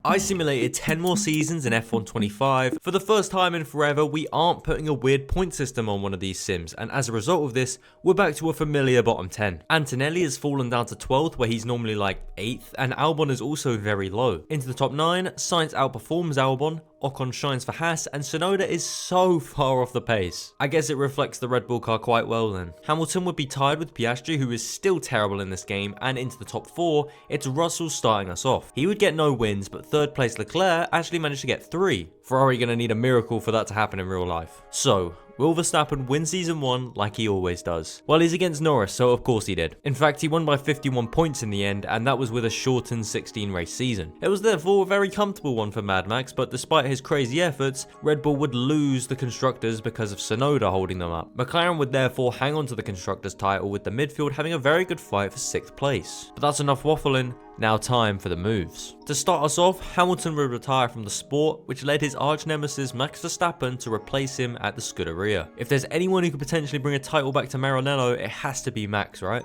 I simulated 10 more seasons in F1 25. For the first time in forever, we aren't putting a weird point system on one of these sims, and as a result of this, we're back to a familiar bottom 10. Antonelli has fallen down to 12th, where he's normally like 8th, and Albon is also very low. Into the top 9, Sainz outperforms Albon, Ocon shines for Haas, and Tsunoda is so far off the pace. I guess it reflects the Red Bull car quite well then. Hamilton would be tied with Piastri, who is still terrible in this game, and into the top 4, it's Russell starting us off. He would get no wins, but third place Leclerc actually managed to get 3. Ferrari gonna need a miracle for that to happen in real life. So, will Verstappen win season 1 like he always does? Well, he's against Norris, so of course he did. In fact, he won by 51 points in the end, and that was with a shortened 16 race season. It was therefore a very comfortable one for Mad Max, but despite his crazy efforts, Red Bull would lose the Constructors because of Tsunoda holding them up. McLaren would therefore hang on to the Constructors title, with the midfield having a very good fight for 6th place. But that's enough waffling. Now time for the moves. To start us off, Hamilton would retire from the sport, which led his arch nemesis Max Verstappen to replace him at the Scuderia. If there's anyone who could potentially bring a title back to Maranello, it has to be Max, right?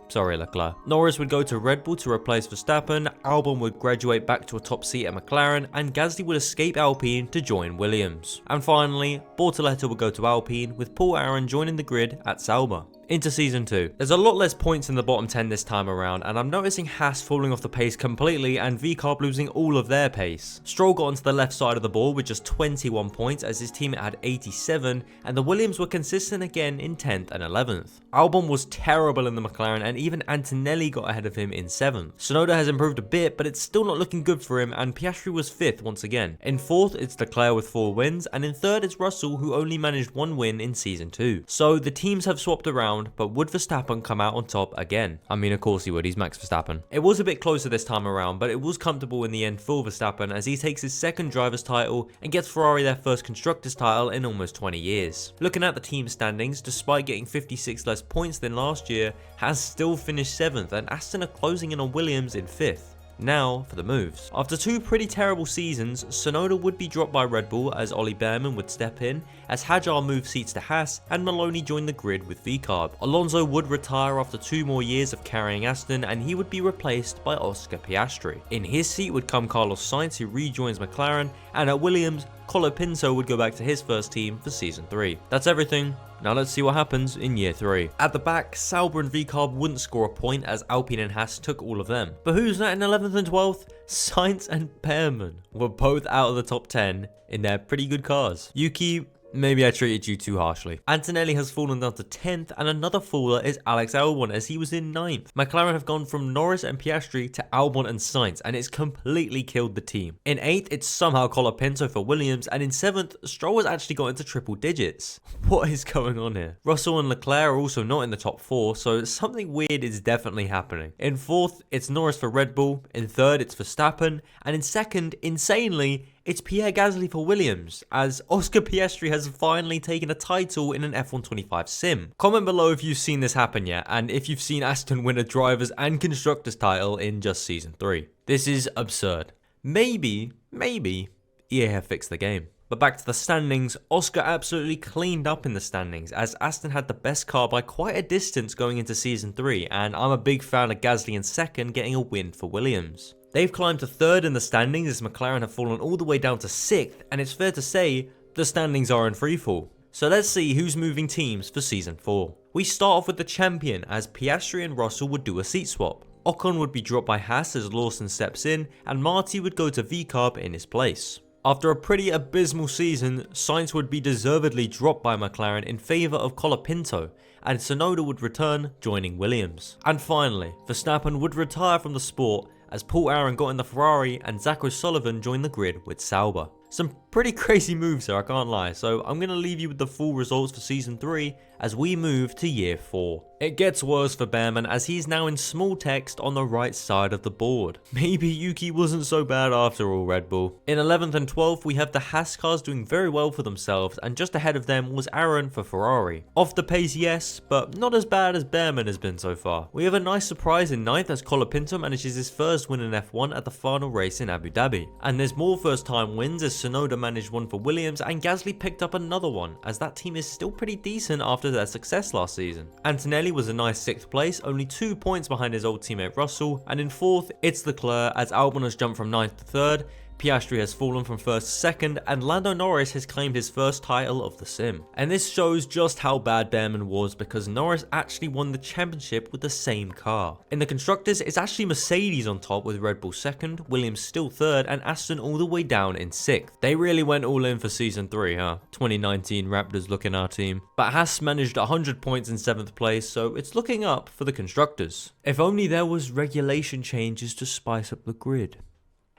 Sorry, Leclerc. Norris would go to Red Bull to replace Verstappen, Albon would graduate back to a top seat at McLaren, and Gasly would escape Alpine to join Williams. And finally, Bortoleto would go to Alpine, with Paul Aron joining the grid at Sauber. Into season 2. There's a lot less points in the bottom 10 this time around, and I'm noticing Haas falling off the pace completely and VCarb losing all of their pace. Stroll got onto the left side of the board with just 21 points as his teammate had 87, and the Williams were consistent again in 10th and 11th. Albon was terrible in the McLaren, and even Antonelli got ahead of him in 7th. Tsunoda has improved a bit, but it's still not looking good for him, and Piastri was 5th once again. In 4th, it's Leclerc with 4 wins, and in 3rd, it's Russell, who only managed 1 win in season 2. So the teams have swapped around, but would Verstappen come out on top again? I mean, of course he would, he's Max Verstappen. It was a bit closer this time around, but it was comfortable in the end for Verstappen as he takes his 2nd driver's title and gets Ferrari their 1st constructor's title in almost 20 years. Looking at the team standings, despite getting 56 less points than last year, Haas still finished 7th and Aston are closing in on Williams in 5th. Now for the moves. After 2 pretty terrible seasons, Tsunoda would be dropped by Red Bull as Ollie Behrman would step in, as Hajar moved seats to Haas and Maloney joined the grid with VCarb. Alonso would retire after 2 more years of carrying Aston and he would be replaced by Oscar Piastri. In his seat would come Carlos Sainz, who rejoins McLaren, and at Williams, Colapinto would go back to his first team for season 3. That's everything. Now let's see what happens in year 3. At the back, Sauber and VCarb wouldn't score a point as Alpine and Haas took all of them. But who's that in 11th and 12th? Sainz and Behrman were both out of the top 10 in their pretty good cars. Yuki, maybe I treated you too harshly. Antonelli has fallen down to 10th, and another faller is Alex Albon as he was in 9th. McLaren have gone from Norris and Piastri to Albon and Sainz, and it's completely killed the team. In 8th, it's somehow Colapinto for Williams, and in 7th, Stroll has actually got into triple digits. What is going on here? Russell and Leclerc are also not in the top 4, so something weird is definitely happening. In 4th, it's Norris for Red Bull, in 3rd, it's Verstappen, and in 2nd, insanely, it's Pierre Gasly for Williams, as Oscar Piastri has finally taken a title in an F1 25 sim. Comment below if you've seen this happen yet, and if you've seen Aston win a drivers and constructors title in just season 3. This is absurd. Maybe EA have fixed the game. But back to the standings, Oscar absolutely cleaned up in the standings as Aston had the best car by quite a distance going into season 3, and I'm a big fan of Gasly in 2nd getting a win for Williams. They've climbed to 3rd in the standings as McLaren have fallen all the way down to 6th, and it's fair to say the standings are in freefall. So let's see who's moving teams for season 4. We start off with the champion as Piastri and Russell would do a seat swap. Ocon would be dropped by Haas as Lawson steps in, and Marty would go to VCarb in his place. After a pretty abysmal season, Sainz would be deservedly dropped by McLaren in favour of Colapinto, and Tsunoda would return, joining Williams. And finally, Verstappen would retire from the sport as Paul Aron got in the Ferrari and Zach O'Sullivan joined the grid with Sauber. Some pretty crazy moves here, I can't lie, so I'm going to leave you with the full results for season 3 as we move to year 4. It gets worse for Behrman as he's now in small text on the right side of the board. Maybe Yuki wasn't so bad after all, Red Bull. In 11th and 12th we have the Haas cars doing very well for themselves, and just ahead of them was Aron for Ferrari. Off the pace, yes, but not as bad as Behrman has been so far. We have a nice surprise in 9th as Colapinto manages his first win in F1 at the final race in Abu Dhabi. And there's more first time wins as Tsunoda managed one for Williams and Gasly picked up another one, as that team is still pretty decent after their success last season. Antonelli was a nice 6th place, only 2 points behind his old teammate Russell, and in 4th it's Leclerc as Albon has jumped from 9th to 3rd, Piastri has fallen from first to second, and Lando Norris has claimed his first title of the sim. And this shows just how bad Behrman was, because Norris actually won the championship with the same car. In the constructors, it's actually Mercedes on top with Red Bull second, Williams still third, and Aston all the way down in sixth. They really went all in for season 3, huh? 2019 Raptors looking our team. But Haas managed 100 points in 7th place, so it's looking up for the constructors. If only there was regulation changes to spice up the grid.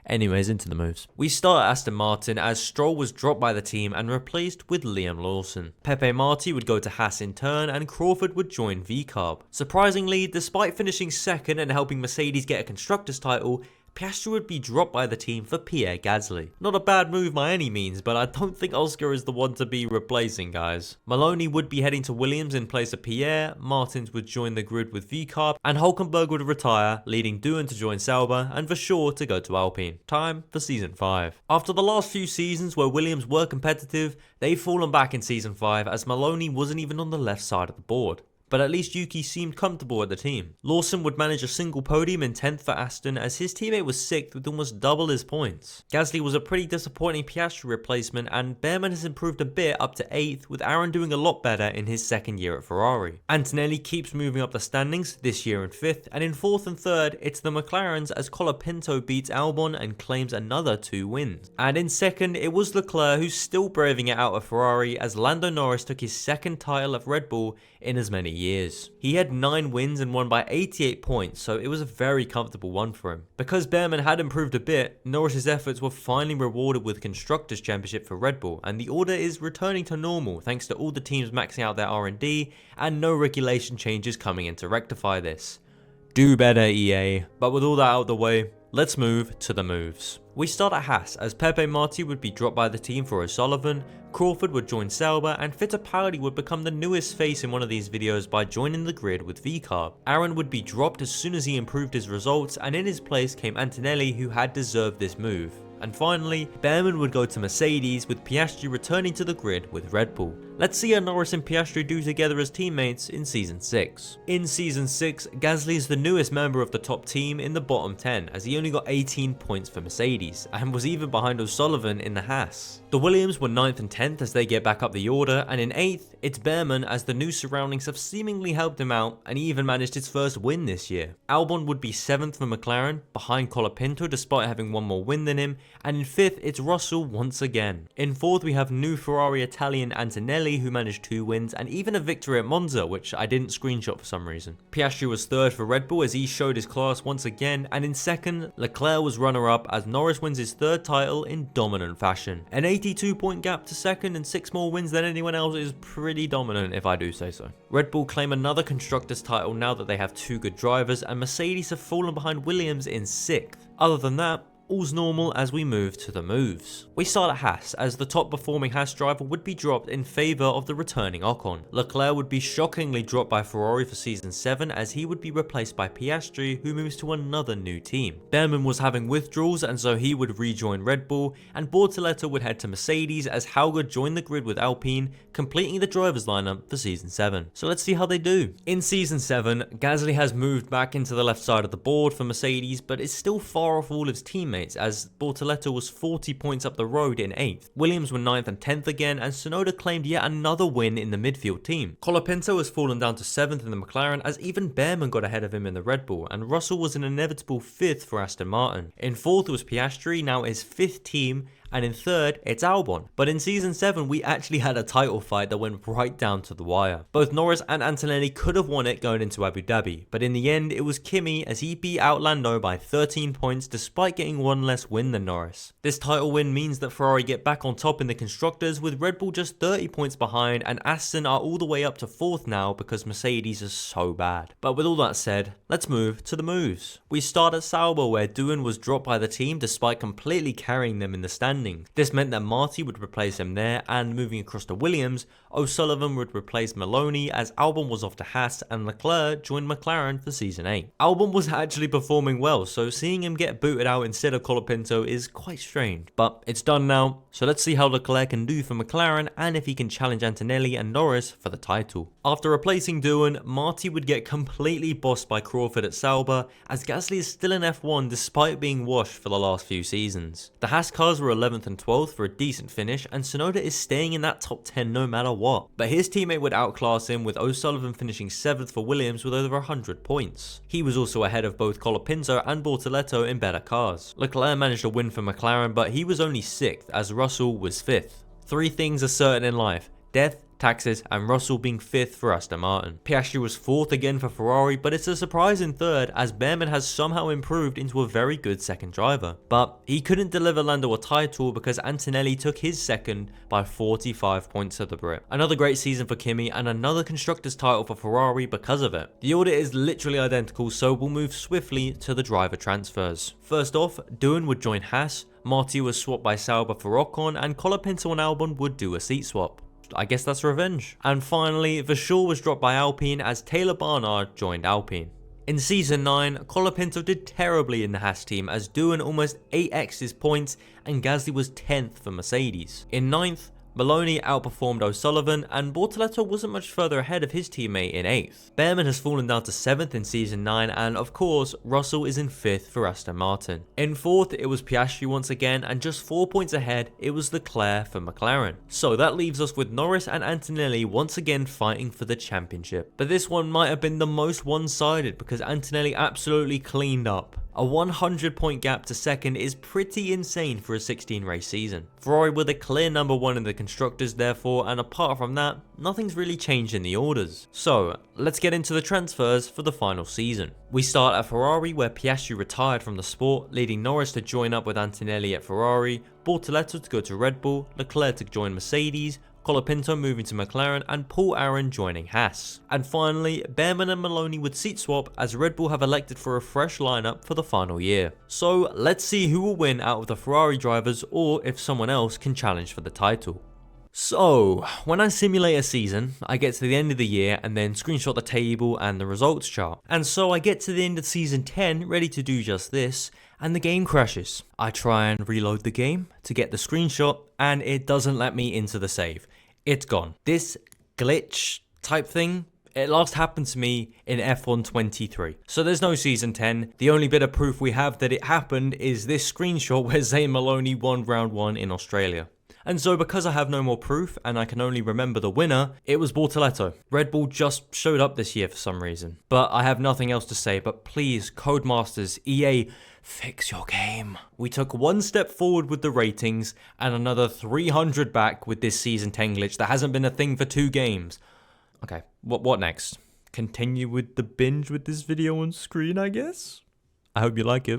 Anyways, into the moves. We start at Aston Martin as Stroll was dropped by the team and replaced with Liam Lawson. Pepe Marti would go to Haas in turn, and Crawford would join VCarb. Surprisingly, despite finishing second and helping Mercedes get a constructors title, Piastri would be dropped by the team for Pierre Gasly. Not a bad move by any means, but I don't think Oscar is the one to be replacing, guys. Maloney would be heading to Williams in place of Pierre, Martins would join the grid with VCarb, and Hulkenberg would retire, leading Doohan to join Sauber, and Verschoor to go to Alpine. Time for Season 5. After the last few seasons where Williams were competitive, they've fallen back in Season 5 as Maloney wasn't even on the left side of the board. But at least Yuki seemed comfortable at the team. Lawson would manage a single podium in 10th for Aston, as his teammate was 6th with almost double his points. Gasly was a pretty disappointing Piastri replacement, and Behrman has improved a bit up to 8th, with Aaron doing a lot better in his second year at Ferrari. Antonelli keeps moving up the standings, this year in 5th, and in 4th and 3rd it's the McLarens as Colapinto beats Albon and claims another 2 wins. And in 2nd it was Leclerc who's still braving it out of Ferrari, as Lando Norris took his 2nd title of Red Bull in as many years. He had 9 wins and won by 88 points, so it was a very comfortable one for him. Because Behrman had improved a bit, Norris's efforts were finally rewarded with Constructors' Championship for Red Bull, and the order is returning to normal thanks to all the teams maxing out their R&D and no regulation changes coming in to rectify this. Do better, EA. But with all that out of the way, let's move to the moves. We start at Haas, as Pepe Marti would be dropped by the team for O'Sullivan, Crawford would join Sauber, and Fittipaldi would become the newest face in one of these videos by joining the grid with VCarb. Aaron would be dropped as soon as he improved his results, and in his place came Antonelli, who had deserved this move. And finally, Behrman would go to Mercedes, with Piastri returning to the grid with Red Bull. Let's see how Norris and Piastri do together as teammates in Season 6. In Season 6, Gasly is the newest member of the top team in the bottom 10, as he only got 18 points for Mercedes, and was even behind O'Sullivan in the Haas. The Williams were 9th and 10th as they get back up the order, and in 8th, it's Behrman, as the new surroundings have seemingly helped him out, and he even managed his first win this year. Albon would be 7th for McLaren, behind Colapinto despite having one more win than him, and in 5th, it's Russell once again. In 4th, we have new Ferrari Italian Antonelli, who managed 2 wins and even a victory at Monza, which I didn't screenshot for some reason. Piastri was 3rd for Red Bull as he showed his class once again, and in 2nd, Leclerc was runner-up as Norris wins his 3rd title in dominant fashion. An 82-point gap to 2nd and 6 more wins than anyone else is pretty dominant, if I do say so. Red Bull claim another Constructors title now that they have 2 good drivers, and Mercedes have fallen behind Williams in 6th. Other than that, all's normal as we move to the moves. We start at Haas, as the top performing Haas driver would be dropped in favour of the returning Ocon. Leclerc would be shockingly dropped by Ferrari for Season 7, as he would be replaced by Piastri, who moves to another new team. Behrman was having withdrawals, and so he would rejoin Red Bull, and Bortoleto would head to Mercedes as Hauger joined the grid with Alpine, completing the drivers lineup for Season 7. So let's see how they do. In Season 7, Gasly has moved back into the left side of the board for Mercedes, but is still far off all his teammates, as Bortoleto was 40 points up the road in 8th. Williams were 9th and 10th again, and Tsunoda claimed yet another win in the midfield team. Colapinto has fallen down to 7th in the McLaren, as even Behrman got ahead of him in the Red Bull, and Russell was an inevitable 5th for Aston Martin. In 4th was Piastri, now his 5th team, and in 3rd, it's Albon. But in Season 7, we actually had a title fight that went right down to the wire. Both Norris and Antonelli could have won it going into Abu Dhabi, but in the end, it was Kimi as he beat out Lando by 13 points despite getting one less win than Norris. This title win means that Ferrari get back on top in the Constructors, with Red Bull just 30 points behind, and Aston are all the way up to 4th now because Mercedes is so bad. But with all that said, let's move to the moves. We start at Sauber, where Doohan was dropped by the team despite completely carrying them in the standings, standing. This meant that Marty would replace him there, and moving across to Williams, O'Sullivan would replace Maloney as Albon was off to Haas and Leclerc joined McLaren for season 8. Albon was actually performing well, so seeing him get booted out instead of Colapinto is quite strange. But it's done now, so let's see how Leclerc can do for McLaren and if he can challenge Antonelli and Norris for the title. After replacing Doohan, Marty would get completely bossed by Crawford at Sauber, as Gasly is still in F1 despite being washed for the last few seasons. The Haas cars were 11th and 12th for a decent finish, and Tsunoda is staying in that top 10 no matter what. But his teammate would outclass him, with O'Sullivan finishing 7th for Williams with over 100 points. He was also ahead of both Colapinto and Bortoleto in better cars. Leclerc managed to win for McLaren, but he was only 6th as Russell was 5th. 3 things are certain in life: death, taxes, and Russell being 5th for Aston Martin. Piastri was 4th again for Ferrari, but it's a surprise in 3rd as Behrman has somehow improved into a very good second driver. But he couldn't deliver Lando a title because Antonelli took his second by 45 points at the Brit. Another great season for Kimi and another constructors title for Ferrari because of it. The order is literally identical, so we'll move swiftly to the driver transfers. First off, Doohan would join Haas, Marty was swapped by Sauber for Ocon, and Colapinto and Albon would do a seat swap. I guess that's revenge. And finally, Verschoor was dropped by Alpine as Taylor Barnard joined Alpine. In season 9, Colapinto did terribly in the Haas team as Doohan almost 8x'd his points and Gasly was 10th for Mercedes. In 9th, Maloney outperformed O'Sullivan and Bortoleto wasn't much further ahead of his teammate in 8th. Behrman has fallen down to 7th in season 9 and of course Russell is in 5th for Aston Martin. In 4th it was Piastri once again, and just 4 points ahead it was Leclerc for McLaren. So that leaves us with Norris and Antonelli once again fighting for the championship. But this one might have been the most one-sided because Antonelli absolutely cleaned up. A 100 point gap to second is pretty insane for a 16 race season. Ferrari were the clear number 1 in the constructors therefore, and apart from that, nothing's really changed in the orders. So let's get into the transfers for the final season. We start at Ferrari where Piastri retired from the sport, leading Norris to join up with Antonelli at Ferrari, Bortoleto to go to Red Bull, Leclerc to join Mercedes, Colapinto moving to McLaren, and Paul Aron joining Haas. And finally, Behrman and Maloney would seat swap as Red Bull have elected for a fresh lineup for the final year. So let's see who will win out of the Ferrari drivers or if someone else can challenge for the title. So, when I simulate a season, I get to the end of the year and then screenshot the table and the results chart. And so I get to the end of season 10 ready to do just this, and the game crashes. I try and reload the game to get the screenshot and it doesn't let me into the save. It's gone. This glitch type thing, it last happened to me in F1 23. So there's no season 10. The only bit of proof we have that it happened is this screenshot where Zayn Maloney won round 1 in Australia. And so because I have no more proof and I can only remember the winner, it was Bortoleto. Red Bull just showed up this year for some reason. But I have nothing else to say, but please, Codemasters, EA, fix your game. We took 1 step forward with the ratings and another 300 back with this season 10 glitch that hasn't been a thing for 2 games. Okay, what next? Continue with the binge with this video on screen, I guess? I hope you like it.